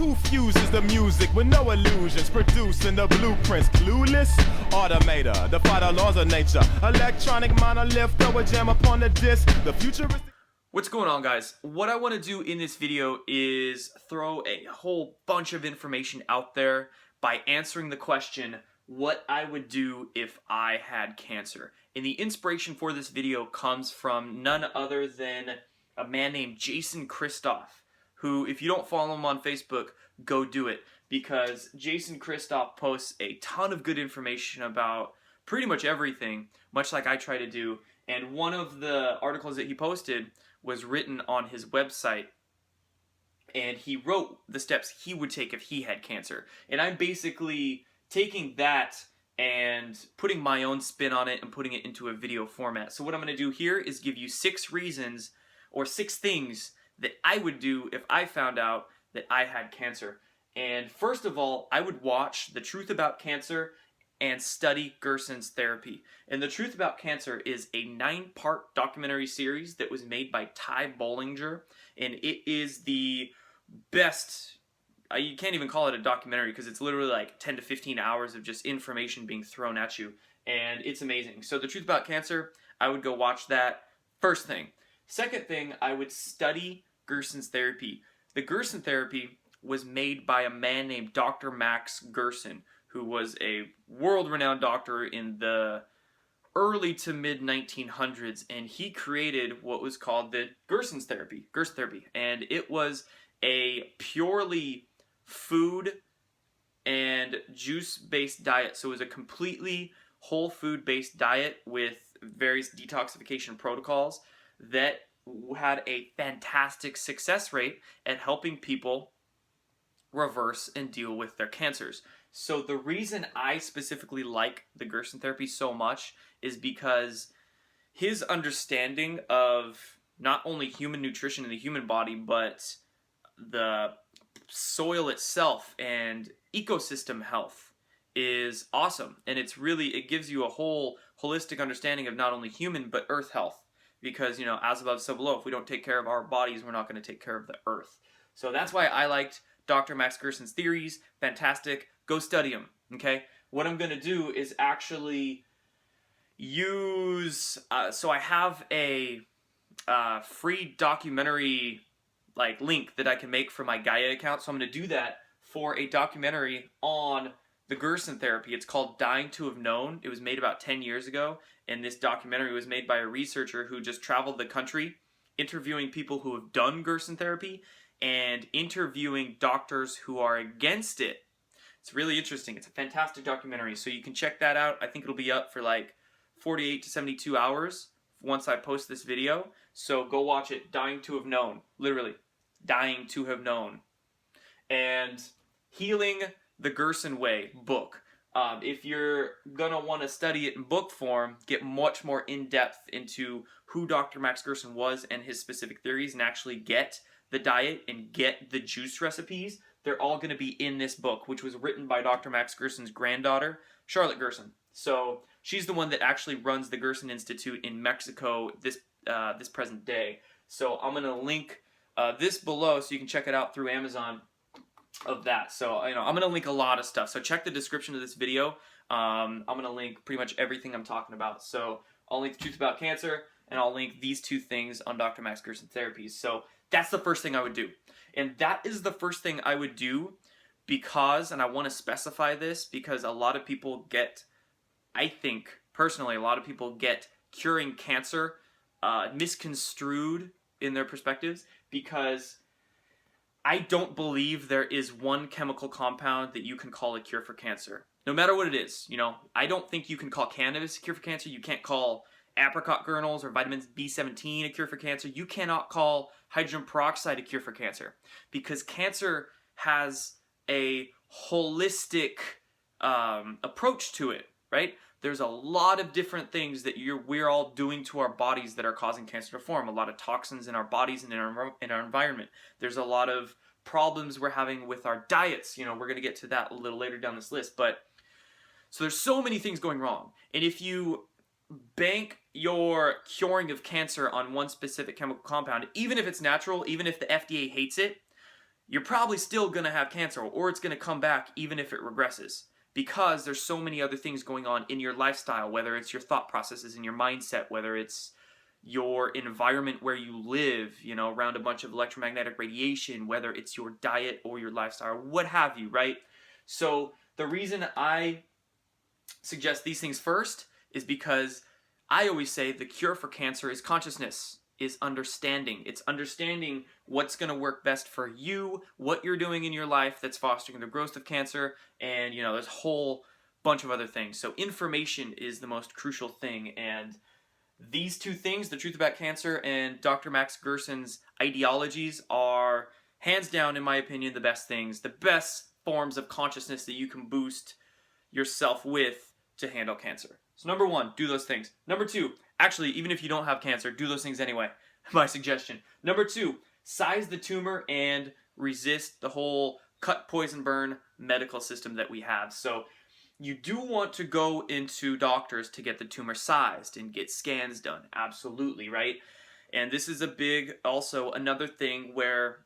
Who fuses the music with no illusions, producing the blueprints? Clueless automator, defy the laws of nature. Electronic monolith, throw a jam upon the disc. The future is... What's going on, guys? What I want to do in this video is throw a whole bunch of information out there by answering the question, what I would do if I had cancer. And the inspiration for this video comes from none other than a man named Jason Christoff, who, if you don't follow him on Facebook, go do it, because Jason Christoff posts a ton of good information about pretty much everything, much like I try to do. And one of the articles that he posted was written on his website, and he wrote the steps he would take if he had cancer. And I'm basically taking that and putting my own spin on it and putting it into a video format. So what I'm going to do here is give you 6 reasons or 6 things that I would do if I found out that I had cancer. And first of all, I would watch The Truth About Cancer and study Gerson's therapy. And The Truth About Cancer is a 9-part documentary series that was made by Ty Bollinger, and it is the best. You can't even call it a documentary because it's literally like 10 to 15 hours of just information being thrown at you, and it's amazing. So The Truth About Cancer, I would go watch that. First thing. Second thing, I would study Gerson's therapy. The Gerson therapy was made by a man named Dr. Max Gerson, who was a world-renowned doctor in the early to mid-1900s, and he created what was called the Gerson therapy, and it was a purely food and juice-based diet. So it was a completely whole food-based diet with various detoxification protocols that had a fantastic success rate at helping people reverse and deal with their cancers. So the reason I specifically like the Gerson therapy so much is because his understanding of not only human nutrition in the human body, but the soil itself and ecosystem health is awesome. And it gives you a whole holistic understanding of not only human, but earth health. Because, you know, as above, so below. If we don't take care of our bodies, we're not going to take care of the earth. So that's why I liked Dr. Max Gerson's theories. Fantastic. Go study them, okay? What I'm going to do is actually use... so I have a free documentary link that I can make for my Gaia account. So I'm going to do that for a documentary on the Gerson therapy. It's called Dying to Have Known. It was made about 10 years ago, and this documentary was made by a researcher who just traveled the country interviewing people who have done Gerson therapy and interviewing doctors who are against it. It's really interesting. It's a fantastic documentary, so you can check that out. I think it'll be up for 48 to 72 hours once I post this video. So go watch it. Dying to Have Known. Literally, Dying to Have Known. And Healing the Gerson Way book. If you're going to want to study it in book form, get much more in-depth into who Dr. Max Gerson was and his specific theories, and actually get the diet and get the juice recipes, they're all going to be in this book, which was written by Dr. Max Gerson's granddaughter, Charlotte Gerson. So she's the one that actually runs the Gerson Institute in Mexico this present day. So I'm going to link this below so you can check it out through Amazon of that. So, I'm going to link a lot of stuff. So check the description of this video. I'm going to link pretty much everything I'm talking about. So I'll link The Truth About Cancer, and I'll link these 2 things on Dr. Max Gerson therapies. So that's the first thing I would do. And that is the first thing I would do because, and I want to specify this, because a lot of people get, I think, personally, a lot of people get curing cancer misconstrued in their perspectives, because I don't believe there is one chemical compound that you can call a cure for cancer. No matter what it is, I don't think you can call cannabis a cure for cancer. You can't call apricot kernels or vitamin B17 a cure for cancer. You cannot call hydrogen peroxide a cure for cancer, because cancer has a holistic approach to it, right? There's a lot of different things that we're all doing to our bodies that are causing cancer to form. A lot of toxins in our bodies and in our environment. There's a lot of problems we're having with our diets. We're going to get to that a little later down this list. So there's so many things going wrong. And if you bank your curing of cancer on one specific chemical compound, even if it's natural, even if the FDA hates it, you're probably still going to have cancer, or it's going to come back even if it regresses, because there's so many other things going on in your lifestyle, whether it's your thought processes and your mindset, whether it's your environment where you live, you know, around a bunch of electromagnetic radiation, whether it's your diet or your lifestyle, what have you, right? So the reason I suggest these things first is because I always say the cure for cancer is consciousness, is understanding. It's understanding what's going to work best for you, what you're doing in your life that's fostering the growth of cancer, and, you know, there's a whole bunch of other things. So information is the most crucial thing, and these two things, The Truth About Cancer and Dr. Max Gerson's ideologies, are hands down, in my opinion, the best things, the best forms of consciousness that you can boost yourself with to handle cancer. So number one, do those things. Number two, actually, even if you don't have cancer, do those things anyway. My suggestion. Number two, size the tumor and resist the whole cut, poison, burn medical system that we have. So you do want to go into doctors to get the tumor sized and get scans done. Absolutely, right? And this is a big, also another thing where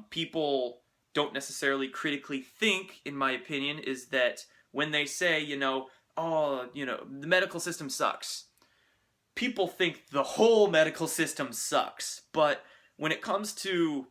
people don't necessarily critically think, in my opinion, is that when they say, you know, oh, you know, the medical system sucks, people think the whole medical system sucks. But when it comes to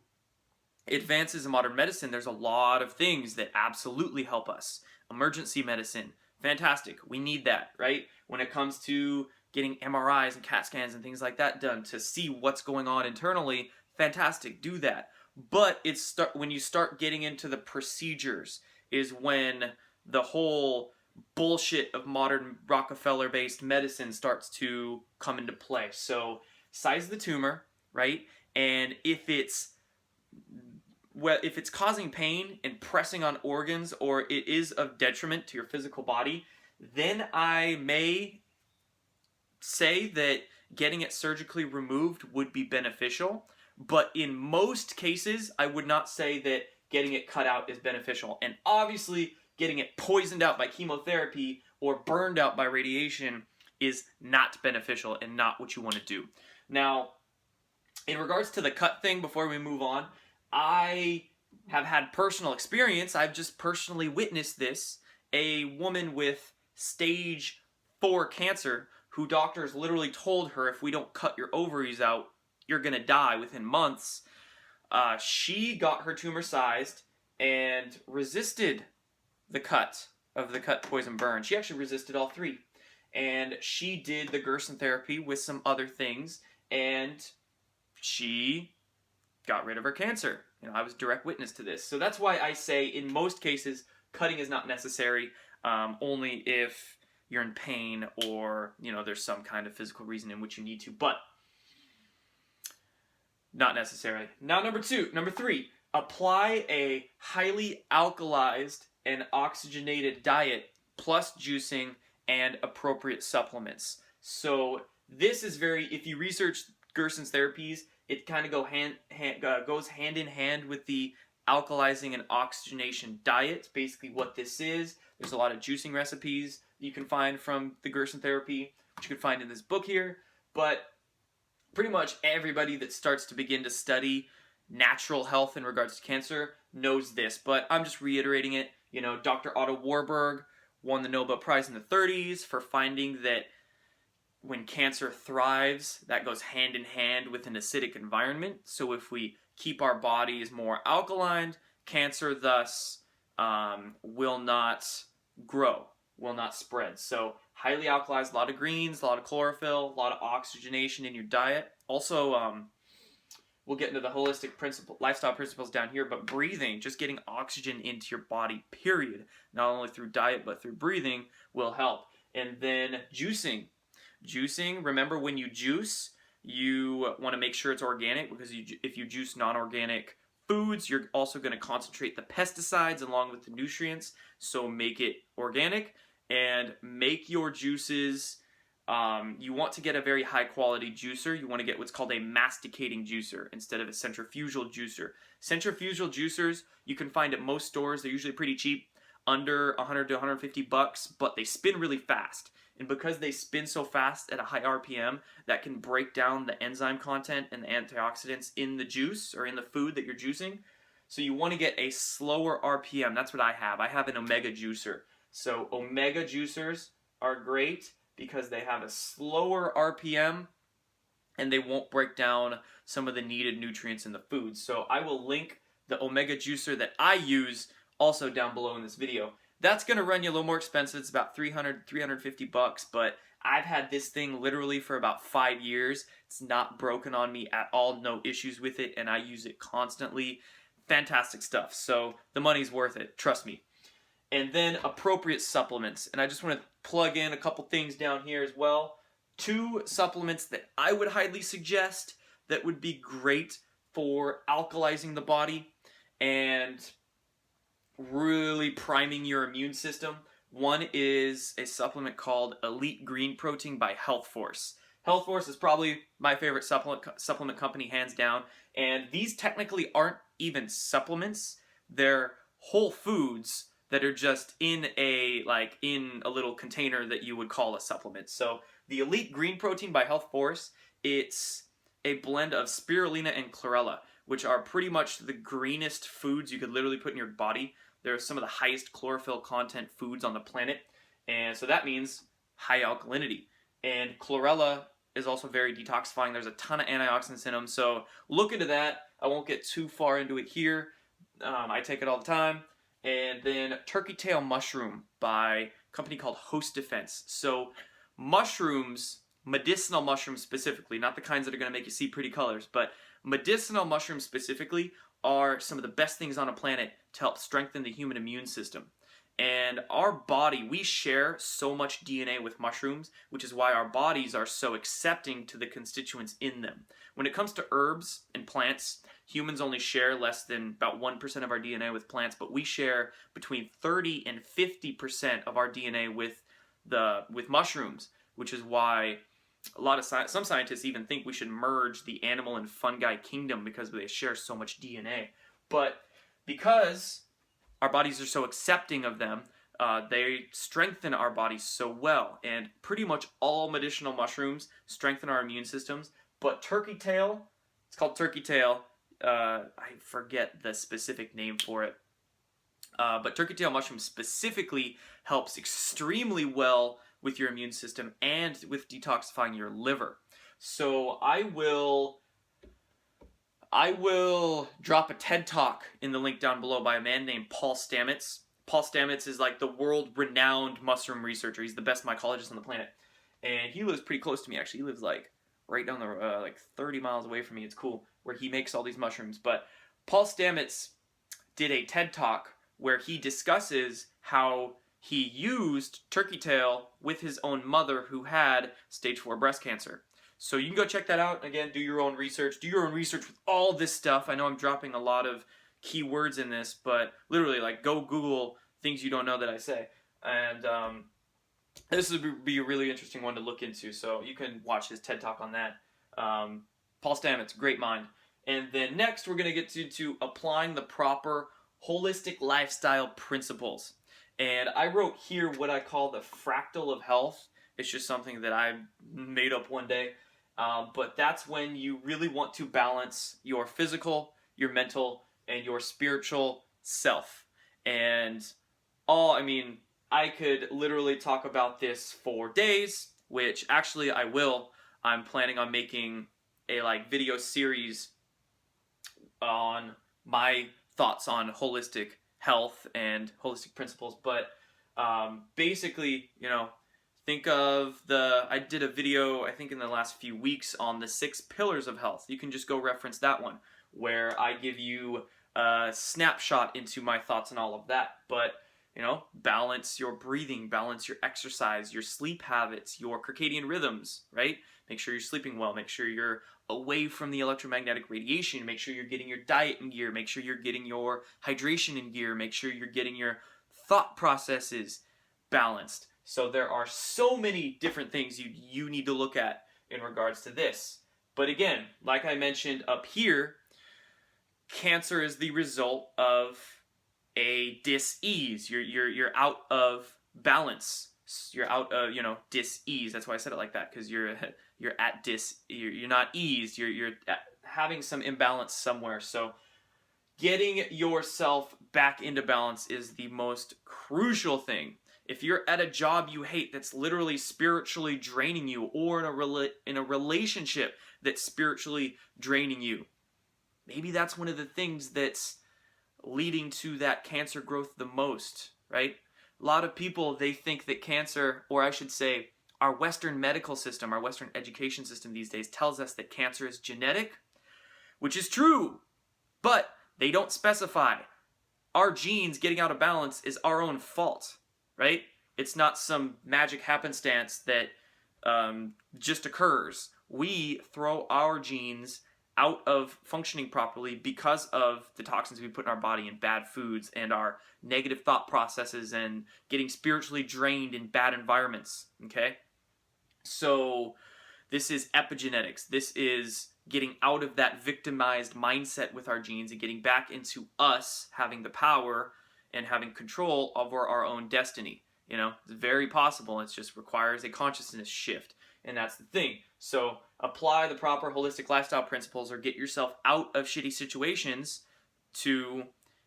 advances in modern medicine, there's a lot of things that absolutely help us. Emergency medicine, fantastic. We need that, right? When it comes to getting MRIs and CAT scans and things like that done to see what's going on internally, fantastic, do that. But when you start getting into the procedures is when the whole bullshit of modern Rockefeller-based medicine starts to come into play. So size the tumor, right? And if it's causing pain and pressing on organs, or it is of detriment to your physical body, then I may say that getting it surgically removed would be beneficial. But in most cases, I would not say that getting it cut out is beneficial. And obviously, getting it poisoned out by chemotherapy or burned out by radiation is not beneficial and not what you want to do. Now, in regards to the cut thing, before we move on, I have had personal experience. I've just personally witnessed this. A woman with stage 4 cancer, who doctors literally told her, if we don't cut your ovaries out, you're going to die within months. She got her tumor sized and resisted the cut, poison, burn. She actually resisted all three. And she did the Gerson therapy with some other things, and she got rid of her cancer. You know, I was direct witness to this. So that's why I say, in most cases, cutting is not necessary, only if you're in pain or, you know, there's some kind of physical reason in which you need to. But not necessary. Now, number three, apply a highly alkalized and oxygenated diet plus juicing and appropriate supplements. So this is if you research Gerson's therapies, it kind of goes hand in hand with the alkalizing and oxygenation diet. Basically what this is, there's a lot of juicing recipes you can find from the Gerson therapy, which you can find in this book here. But pretty much everybody that starts to begin to study natural health in regards to cancer knows this, but I'm just reiterating it. You know, Dr. Otto Warburg won the Nobel Prize in the 30s for finding that when cancer thrives, that goes hand in hand with an acidic environment. So if we keep our bodies more alkaline, cancer thus will not grow, will not spread. So highly alkalized, a lot of greens, a lot of chlorophyll, a lot of oxygenation in your diet. Also, we'll get into the holistic lifestyle principles down here, but breathing, just getting oxygen into your body, period, not only through diet but through breathing, will help. And then juicing. Juicing, remember when you juice, you want to make sure it's organic, because if you juice non-organic foods, you're also going to concentrate the pesticides along with the nutrients, so make it organic. And make your juices, you want to get a very high quality juicer. You want to get what's called a masticating juicer instead of a centrifugal juicer. Centrifugal juicers you can find at most stores. They're usually pretty cheap, under 100 to 150 bucks, but they spin really fast. And because they spin so fast at a high RPM, that can break down the enzyme content and the antioxidants in the juice or in the food that you're juicing. So you want to get a slower RPM. That's what I have. I have an Omega juicer. So Omega juicers are great because they have a slower RPM and they won't break down some of the needed nutrients in the food. So I will link the Omega juicer that I use also down below in this video. That's going to run you a little more expensive. It's about $350, but I've had this thing literally for about 5 years. It's not broken on me at all, no issues with it, and I use it constantly. Fantastic stuff. So the money's worth it, trust me. And then appropriate supplements. And I just want to plug in a couple things down here as well. 2 supplements that I would highly suggest that would be great for alkalizing the body and really priming your immune system. One is a supplement called Elite Green Protein by Health Force. Health Force is probably my favorite supplement company, hands down. And these technically aren't even supplements. They're whole foods that are just in a little container that you would call a supplement. So the Elite Green Protein by Health Force, it's a blend of spirulina and chlorella, which are pretty much the greenest foods you could literally put in your body. They're some of the highest chlorophyll content foods on the planet, and so that means high alkalinity. And chlorella is also very detoxifying. There's a ton of antioxidants in them, so look into that. I won't get too far into it here. I take it all the time. And then turkey tail mushroom by a company called Host Defense. So mushrooms, medicinal mushrooms specifically, not the kinds that are going to make you see pretty colors, but medicinal mushrooms specifically are some of the best things on a planet to help strengthen the human immune system. And our body, we share so much DNA with mushrooms, which is why our bodies are so accepting to the constituents in them. When it comes to herbs and plants, humans only share less than about 1% of our DNA with plants, but we share between 30 and 50% of our DNA with mushrooms, which is why some scientists even think we should merge the animal and fungi kingdom because they share so much DNA. But because our bodies are so accepting of them, they strengthen our bodies so well. And pretty much all medicinal mushrooms strengthen our immune systems. But turkey tail, it's called turkey tail. I forget the specific name for it. But turkey tail mushroom specifically helps extremely well with your immune system and with detoxifying your liver. So I will drop a TED Talk in the link down below by a man named Paul Stamets. Paul Stamets is like the world-renowned mushroom researcher. He's the best mycologist on the planet. And he lives pretty close to me, actually. He lives like right down the like 30 miles away from me. It's cool, where he makes all these mushrooms. But Paul Stamets did a TED Talk where he discusses how he used turkey tail with his own mother who had stage 4 breast cancer. So you can go check that out. Again, do your own research. Do your own research with all this stuff. I know I'm dropping a lot of key words in this, but literally, like, go Google things you don't know that I say. And this would be a really interesting one to look into, so you can watch his TED Talk on that. Paul Stamets, great mind. And then next, we're going to get to applying the proper holistic lifestyle principles. And I wrote here what I call the fractal of health. It's just something that I made up one day. But that's when you really want to balance your physical, your mental, and your spiritual self. And I could literally talk about this for days, which actually I will. I'm planning on making a video series on my thoughts on holistic health and holistic principles, but basically, think of I did a video, I think in the last few weeks, on the 6 pillars of health. You can just go reference that one, where I give you a snapshot into my thoughts and all of that. But, balance your breathing, balance your exercise, your sleep habits, your circadian rhythms, right? Make sure you're sleeping well, make sure you're away from the electromagnetic radiation, make sure you're getting your diet in gear, make sure you're getting your hydration in gear, make sure you're getting your thought processes balanced. So there are so many different things you need to look at in regards to this. But again, like I mentioned up here, cancer is the result of a dis-ease. You're out of balance. You're out of dis-ease. That's why I said it like that, because you're at you're not eased. You're having some imbalance somewhere. So getting yourself back into balance is the most crucial thing. If you're at a job you hate that's literally spiritually draining you, or in a relationship that's spiritually draining you, maybe that's one of the things that's leading to that cancer growth the most, right? A lot of people, they think that cancer, or I should say, our Western medical system, our Western education system these days tells us that cancer is genetic, which is true, but they don't specify. Our genes getting out of balance is our own fault, right? It's not some magic happenstance that just occurs. We throw our genes out of functioning properly because of the toxins we put in our body and bad foods and our negative thought processes and getting spiritually drained in bad environments, okay? So this is epigenetics. This is getting out of that victimized mindset with our genes and getting back into us having the power and having control over our own destiny. You know, it's very possible. It just requires a consciousness shift. And that's the thing. So apply the proper holistic lifestyle principles, or get yourself out of shitty situations to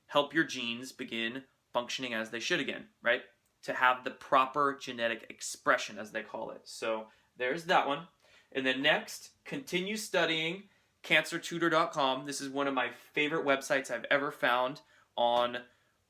help your genes begin functioning as they should again, right? To have the proper genetic expression, as they call it. So there's that one. And then next, continue studying cancertutor.com. This is one of my favorite websites I've ever found on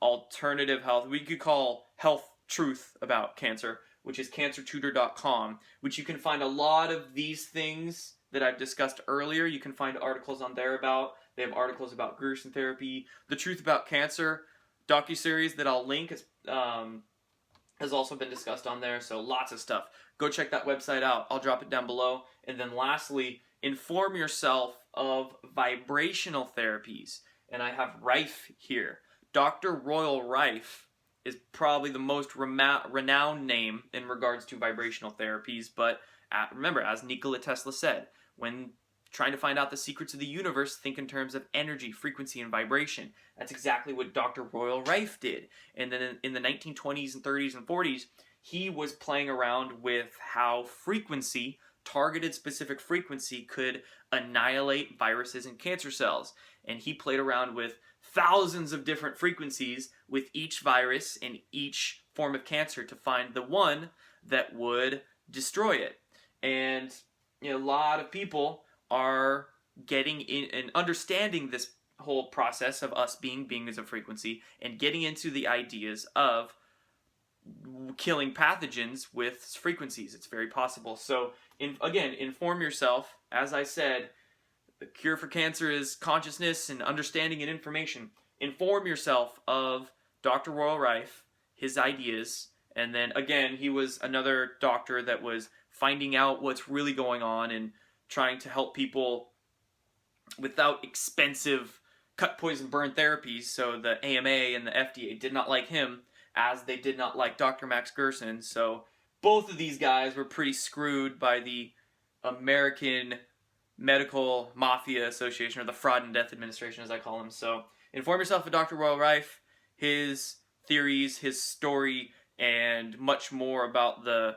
alternative health. We could call health truth about cancer, which is cancertutor.com, which you can find a lot of these things that I've discussed earlier. You can find articles on there about. They have articles about Grierson therapy. The Truth About Cancer docuseries that I'll link has also been discussed on there, so lots of stuff. Go check that website out. I'll drop it down below. And then lastly, inform yourself of vibrational therapies. And I have Rife here. Dr. Royal Rife is probably the most renowned name in regards to vibrational therapies, but remember, as Nikola Tesla said, when trying to find out the secrets of the universe, think in terms of energy, frequency, and vibration. That's exactly what Dr. Royal Rife did. And then in the 1920s and 30s and 40s, he was playing around with how frequency, targeted specific frequency, could annihilate viruses and cancer cells. And he played around with thousands of different frequencies with each virus and each form of cancer to find the one that would destroy it. And you know, a lot of people are getting in and understanding this whole process of us being beings of frequency and getting into the ideas of killing pathogens with frequencies. It's very possible. So again, inform yourself. As I said, the cure for cancer is consciousness and understanding and information. Inform yourself of Dr. Royal Rife, his ideas, and then again, he was another doctor that was finding out what's really going on and trying to help people without expensive cut, poison, burn therapies. So the AMA and the FDA did not like him, as they did not like Dr. Max Gerson. So both of these guys were pretty screwed by the American Medical Mafia Association, or the Fraud and Death Administration, as I call them. So inform yourself of Dr. Royal Rife, his theories, his story, and much more about the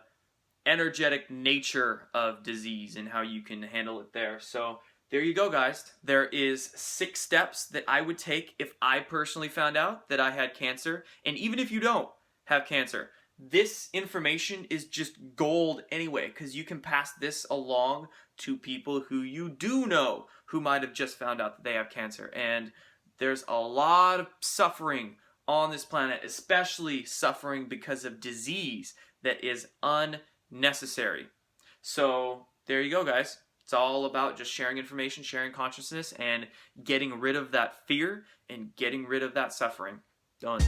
energetic nature of disease and how you can handle it there. So there you go, guys. There is 6 steps that I would take if I personally found out that I had cancer. And even if you don't have cancer, this information is just gold anyway, because you can pass this along to people who you do know who might have just found out that they have cancer. And there's a lot of suffering on this planet, especially suffering because of disease that is unnecessary. So there you go, guys. It's all about just sharing information, sharing consciousness, and getting rid of that fear and getting rid of that suffering. Done.